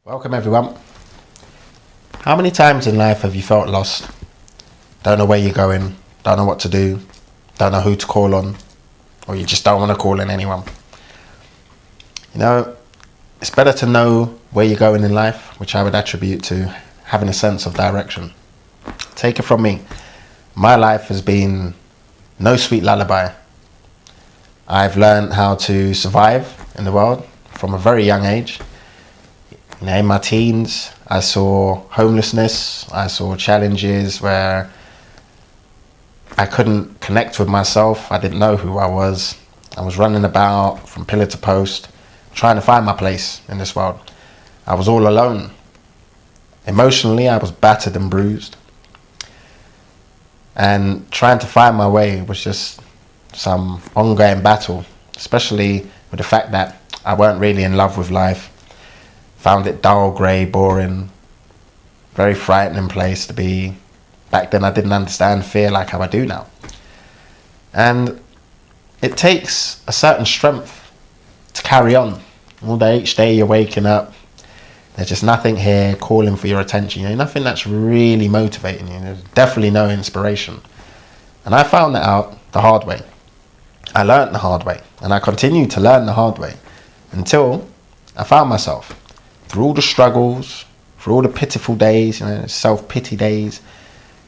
Welcome everyone. How many times in life have you felt lost? Don't know where you're going, don't know what to do, don't know who to call on, or you just don't want to call on anyone? You know, it's better to know where you're going in life, which I would attribute to having a sense of direction. Take it from me, my life has been no sweet lullaby. I've learned how to survive in the world from a very young age. You know, in my teens, I saw homelessness, I saw challenges where I couldn't connect with myself, I didn't know who I was running about from pillar to post, trying to find my place in this world. I was all alone. Emotionally, I was battered and bruised. And trying to find my way was just some ongoing battle, especially with the fact that I weren't really in love with life. Found it dull, grey, boring, very frightening place to be. Back then I didn't understand fear like how I do now. And it takes a certain strength to carry on. All day, each day you're waking up, there's just nothing here calling for your attention. You know, nothing that's really motivating you. There's definitely no inspiration. And I found that out the hard way. I learned the hard way, and I continued to learn the hard way until I found myself. Through all the struggles, through all the pitiful days, self-pity days,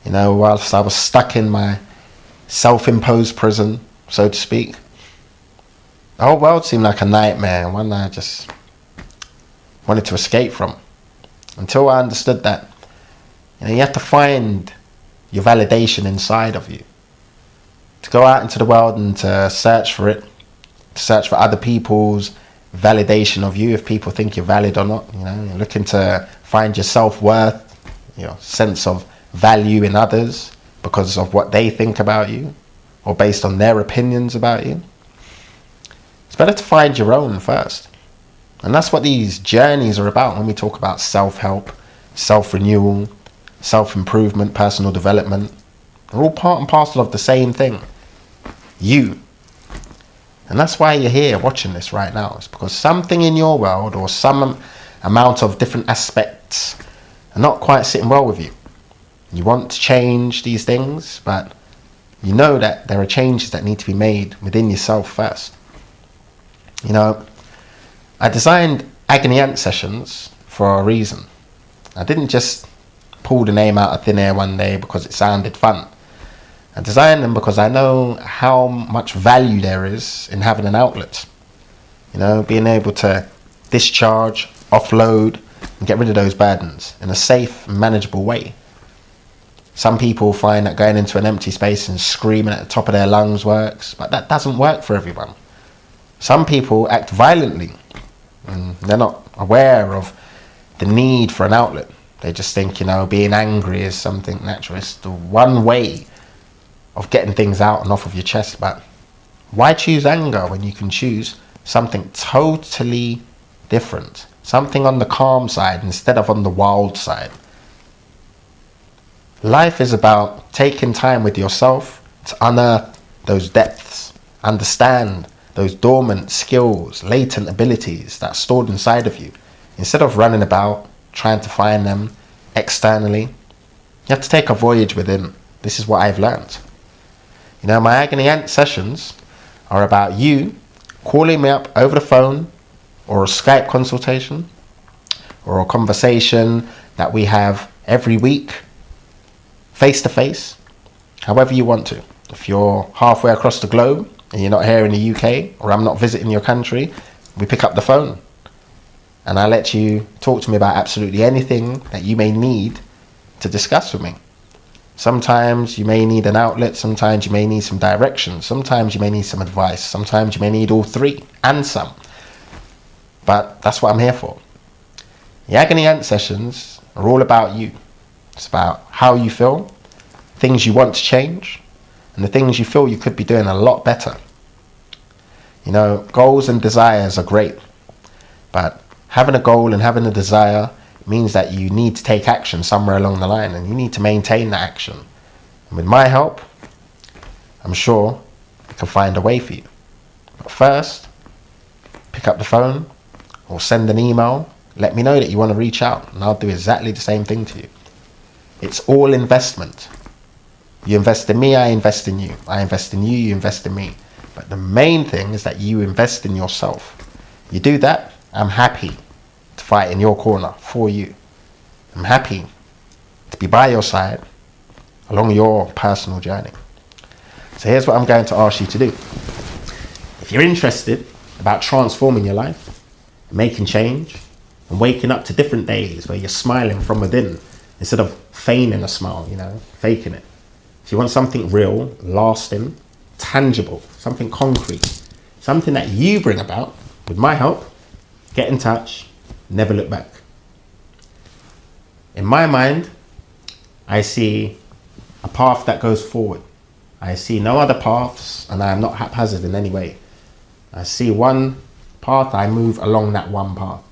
whilst I was stuck in my self-imposed prison, so to speak, the whole world seemed like a nightmare, one I just wanted to escape from. Until I understood that, you have to find your validation inside of you. To go out into the world and to search for it, to search for other people's validation of you, if people think you're valid or not. You're looking to find your self-worth, your sense of value in others because of what they think about you or based on their opinions about you. It's better to find your own first. And that's what these journeys are about when we talk about self-help, self-renewal, self-improvement, personal development. They're all part and parcel of the same thing. You. And that's why you're here watching this right now. It's because something in your world or some amount of different aspects are not quite sitting well with you. You want to change these things, but you know that there are changes that need to be made within yourself first. I designed Agony sessions for a reason. I didn't just pull the name out of thin air one day because it sounded fun. I designed them because I know how much value there is in having an outlet. Being able to discharge, offload, and get rid of those burdens in a safe, manageable way. Some people find that going into an empty space and screaming at the top of their lungs works, but that doesn't work for everyone. Some people act violently, and they're not aware of the need for an outlet. They just think, being angry is something natural. It's the one way of getting things out and off of your chest. But why choose anger when you can choose something totally different? Something on the calm side instead of on the wild side. Life is about taking time with yourself to unearth those depths, understand those dormant skills, latent abilities that are stored inside of you. Instead of running about trying to find them externally, you have to take a voyage within. This is what I've learned. My Agony sessions are about you calling me up over the phone or a Skype consultation or a conversation that we have every week, face to face, however you want to. If you're halfway across the globe and you're not here in the UK, or I'm not visiting your country, we pick up the phone and I let you talk to me about absolutely anything that you may need to discuss with me. Sometimes you may need an outlet, sometimes you may need some direction, sometimes you may need some advice, sometimes you may need all three and some. But that's what I'm here for. The Agony sessions are all about you. It's about how you feel, things you want to change, and the things you feel you could be doing a lot better. Goals and desires are great, but having a goal and having a desire means that you need to take action somewhere along the line, and you need to maintain that action. And with my help, I'm sure I can find a way for you. But first, pick up the phone or send an email let me know that you want to reach out, and I'll do exactly the same thing to you. It's all investment. You invest in me, I invest in you. I invest in you, you invest in me. But the main thing is that you invest in yourself. You do that, I'm happy to fight in your corner for you. I'm happy to be by your side along your personal journey. So here's what I'm going to ask you to do. If you're interested about transforming your life, making change, and waking up to different days where you're smiling from within instead of feigning a smile, faking it. If you want something real, lasting, tangible, something concrete, something that you bring about with my help, get in touch, never look back. In my mind, I see a path that goes forward. I see no other paths, and I am not haphazard in any way. I see one path, I move along that one path,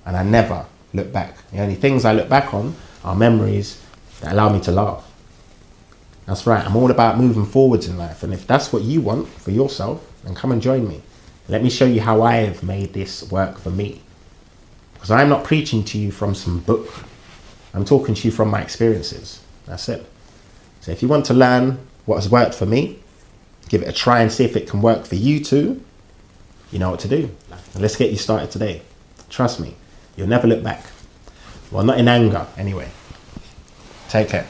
and I never look back. The only things I look back on are memories that allow me to laugh. That's right, I'm all about moving forwards in life, and if that's what you want for yourself, then come and join me. Let me show you how I have made this work for me. Because I'm not preaching to you from some book. I'm talking to you from my experiences. That's it. So if you want to learn what has worked for me, give it a try and see if it can work for you too, you know what to do. And let's get you started today. Trust me, you'll never look back. Well, not in anger anyway. Take care.